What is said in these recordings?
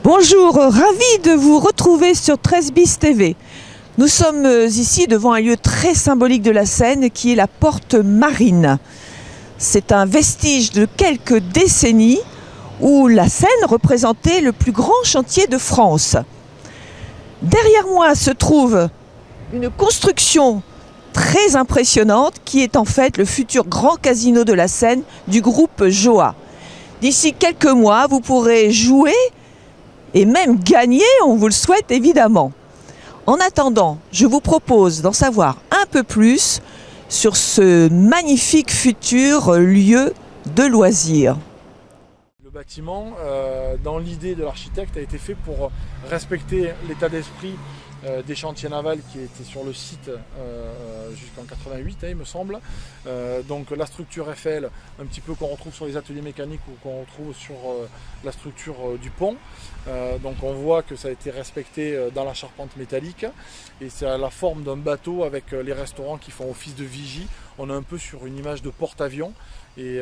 Bonjour, ravi de vous retrouver sur 13 bis TV. Nous sommes ici devant un lieu très symbolique de la Seine qui est la Porte Marine. C'est un vestige de quelques décennies où la Seine représentait le plus grand chantier de France. Derrière moi se trouve une construction très impressionnante qui est en fait le futur grand casino de la Seine du groupe Joa. D'ici quelques mois, vous pourrez jouer et même gagner, on vous le souhaite évidemment. En attendant, je vous propose d'en savoir un peu plus sur ce magnifique futur lieu de loisirs. Le bâtiment, dans l'idée de l'architecte, a été fait pour respecter l'état d'esprit des chantiers navals qui étaient sur le site jusqu'en 88, il me semble. Donc la structure Eiffel, un petit peu qu'on retrouve sur les ateliers mécaniques ou qu'on retrouve sur la structure du pont. Donc on voit que ça a été respecté dans la charpente métallique et c'est à la forme d'un bateau avec les restaurants qui font office de vigie. On est un peu sur une image de porte-avions et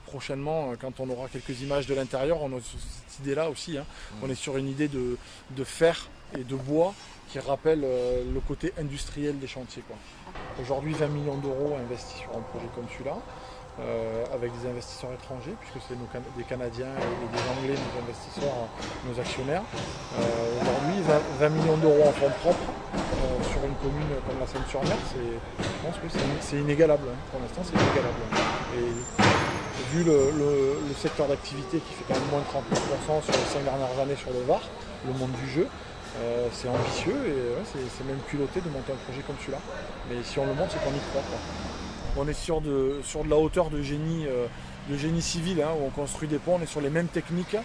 prochainement, quand on aura quelques images de l'intérieur, on a cette idée-là aussi. On est sur une idée de fer et de bois qui rappelle le côté industriel des chantiers. Aujourd'hui, 20 millions d'euros investis sur un projet comme celui-là, avec des investisseurs étrangers, puisque c'est des Canadiens et des Anglais, nos investisseurs, nos actionnaires. Aujourd'hui, 20 millions d'euros en fonds propres sur une commune comme la Seine-sur-Mer, je pense que c'est inégalable. Pour l'instant, c'est inégalable. Et vu le secteur d'activité qui fait quand même moins de 39% sur les 5 dernières années sur le Var, le monde du jeu, c'est ambitieux et c'est même culotté de monter un projet comme celui-là. Mais si on le monte, c'est qu'on y croit. On est sur de la hauteur de génie civil, où on construit des ponts, on est sur les mêmes techniques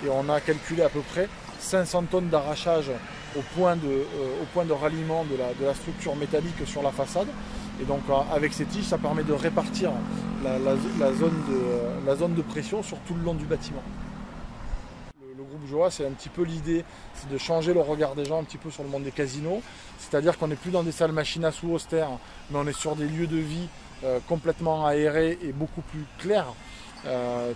et on a calculé à peu près 500 tonnes d'arrachage au point de ralliement de la structure métallique sur la façade. Et donc avec ces tiges, ça permet de répartir la zone de pression sur tout le long du bâtiment. Le groupe Joa, c'est un petit peu l'idée, c'est de changer le regard des gens un petit peu sur le monde des casinos. C'est-à-dire qu'on n'est plus dans des salles machines à sous austères, mais on est sur des lieux de vie complètement aérés et beaucoup plus clairs.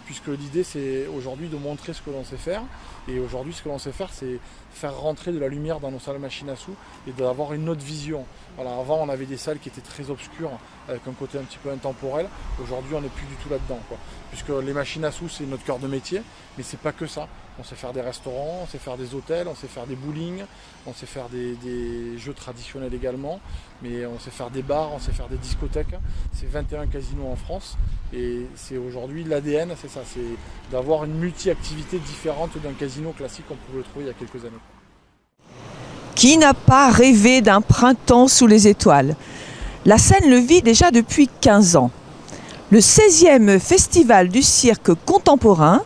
Puisque l'idée c'est aujourd'hui de montrer ce que l'on sait faire et aujourd'hui ce que l'on sait faire c'est faire rentrer de la lumière dans nos salles machines à sous et d'avoir une autre vision. Voilà, avant on avait des salles qui étaient très obscures avec un côté un petit peu intemporel, aujourd'hui on n'est plus du tout là-dedans puisque les machines à sous c'est notre cœur de métier mais c'est pas que ça. On sait faire des restaurants, on sait faire des hôtels, on sait faire des bowling, on sait faire des jeux traditionnels également, mais on sait faire des bars, on sait faire des discothèques. C'est 21 casinos en France et c'est aujourd'hui l'ADN, c'est ça, c'est d'avoir une multi-activité différente d'un casino classique qu'on pouvait le trouver il y a quelques années. Qui n'a pas rêvé d'un printemps sous les étoiles? La Seine le vit déjà depuis 15 ans. Le 16e Festival du cirque contemporain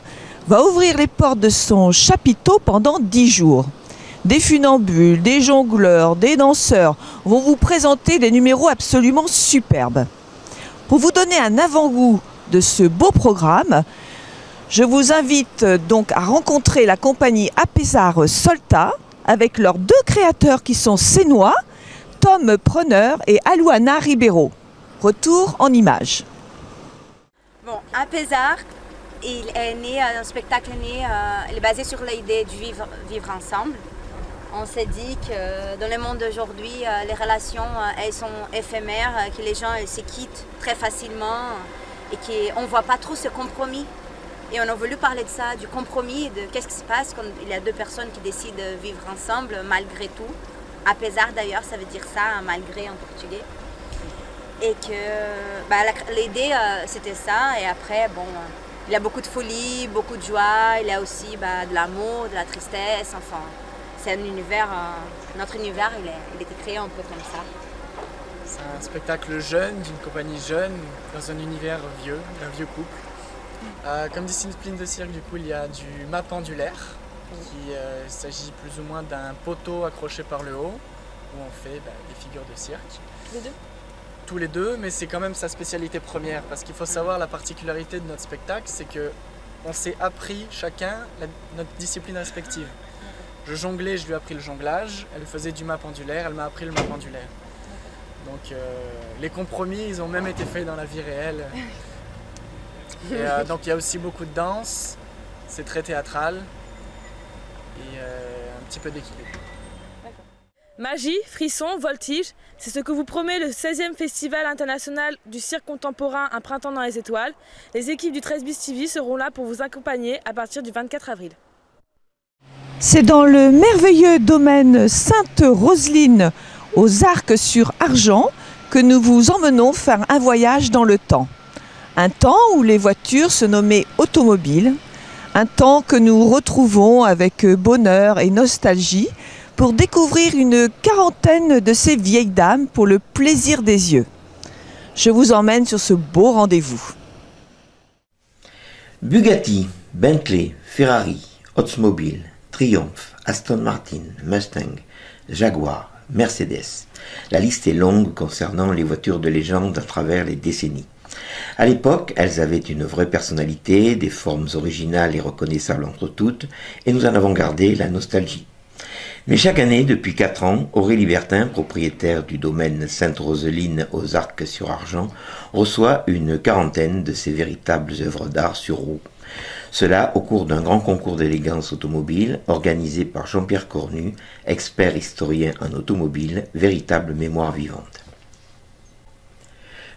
va ouvrir les portes de son chapiteau pendant 10 jours. Des funambules, des jongleurs, des danseurs vont vous présenter des numéros absolument superbes. Pour vous donner un avant-goût de ce beau programme, je vous invite donc à rencontrer la compagnie Apésar Solta avec leurs deux créateurs qui sont sénois, Tom Preneur et Alouana Ribeiro. Retour en images. Bon, Apésar, il est né, un spectacle il est basé sur l'idée du vivre ensemble. On s'est dit que dans le monde d'aujourd'hui, les relations elles sont éphémères, que les gens se quittent très facilement et qu'on ne voit pas trop ce compromis. Et on a voulu parler de ça, du compromis, de qu'est-ce qui se passe quand il y a deux personnes qui décident de vivre ensemble malgré tout. Apésar d'ailleurs, ça veut dire ça, malgré en portugais. Et que l'idée c'était ça et après bon... Il y a beaucoup de folie, beaucoup de joie, il y a aussi de l'amour, de la tristesse, enfin, c'est un univers, notre univers il était créé un peu comme ça. C'est un spectacle jeune, d'une compagnie jeune, dans un univers vieux, d'un vieux couple. Comme discipline de cirque, du coup, il y a du mât pendulaire, il s'agit plus ou moins d'un poteau accroché par le haut, où on fait des figures de cirque. Les deux ? Tous les deux, mais c'est quand même sa spécialité première parce qu'il faut savoir la particularité de notre spectacle, c'est que on s'est appris chacun notre discipline respective. Je jonglais, je lui ai appris le jonglage, elle faisait du mât pendulaire, elle m'a appris le mât pendulaire. Donc les compromis, ils ont même été faits dans la vie réelle. Et, donc il y a aussi beaucoup de danse, c'est très théâtral. et un petit peu d'équilibre. Magie, frisson, voltige, c'est ce que vous promet le 16e Festival international du cirque contemporain Un printemps dans les étoiles. Les équipes du 13 bis TV seront là pour vous accompagner à partir du 24 avril. C'est dans le merveilleux domaine Sainte-Roseline aux Arcs-sur-Argent que nous vous emmenons faire un voyage dans le temps. Un temps où les voitures se nommaient automobiles, un temps que nous retrouvons avec bonheur et nostalgie pour découvrir une quarantaine de ces vieilles dames pour le plaisir des yeux. Je vous emmène sur ce beau rendez-vous. Bugatti, Bentley, Ferrari, Oldsmobile, Triumph, Aston Martin, Mustang, Jaguar, Mercedes. La liste est longue concernant les voitures de légende à travers les décennies. À l'époque, elles avaient une vraie personnalité, des formes originales et reconnaissables entre toutes, et nous en avons gardé la nostalgie. Mais chaque année, depuis 4 ans, Aurélie Bertin, propriétaire du domaine Sainte-Roseline aux Arcs-sur-Argent, reçoit une quarantaine de ces véritables œuvres d'art sur roue. Cela au cours d'un grand concours d'élégance automobile organisé par Jean-Pierre Cornu, expert historien en automobile, véritable mémoire vivante.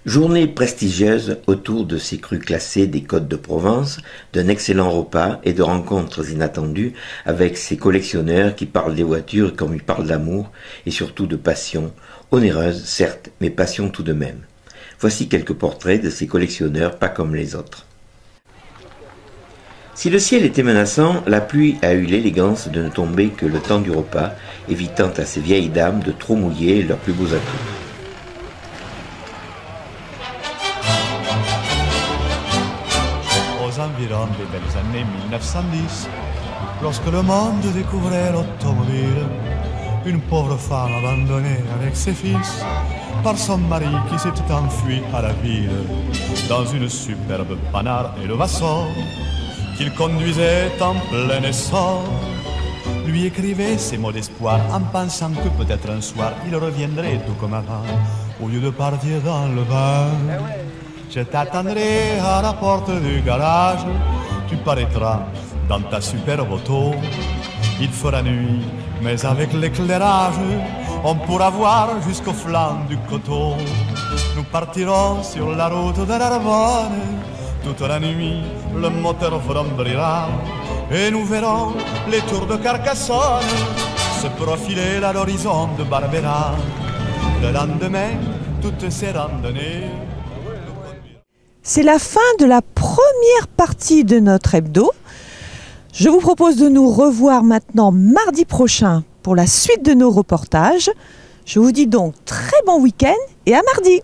Journée prestigieuse autour de ces crus classés des Côtes de Provence, d'un excellent repas et de rencontres inattendues avec ces collectionneurs qui parlent des voitures comme ils parlent d'amour et surtout de passion, onéreuse certes, mais passion tout de même. Voici quelques portraits de ces collectionneurs pas comme les autres. Si le ciel était menaçant, la pluie a eu l'élégance de ne tomber que le temps du repas, évitant à ces vieilles dames de trop mouiller leurs plus beaux atouts. Aux environs des belles années 1910, lorsque le monde découvrait l'automobile, une pauvre femme abandonnée avec ses fils par son mari qui s'était enfui à la ville dans une superbe Panhard et le Vassor qu'il conduisait en plein essor lui écrivait ces mots d'espoir en pensant que peut-être un soir il reviendrait tout comme avant au lieu de partir dans le bain. Je t'attendrai à la porte du garage, tu paraîtras dans ta superbe auto. Il fera nuit, mais avec l'éclairage, on pourra voir jusqu'au flanc du coteau. Nous partirons sur la route de Narbonne, toute la nuit le moteur vrombrira, et nous verrons les tours de Carcassonne se profiler à l'horizon de Barbera. Le lendemain, toutes ces randonnées. C'est la fin de la première partie de notre hebdo. Je vous propose de nous revoir maintenant mardi prochain pour la suite de nos reportages. Je vous dis donc très bon week-end et à mardi.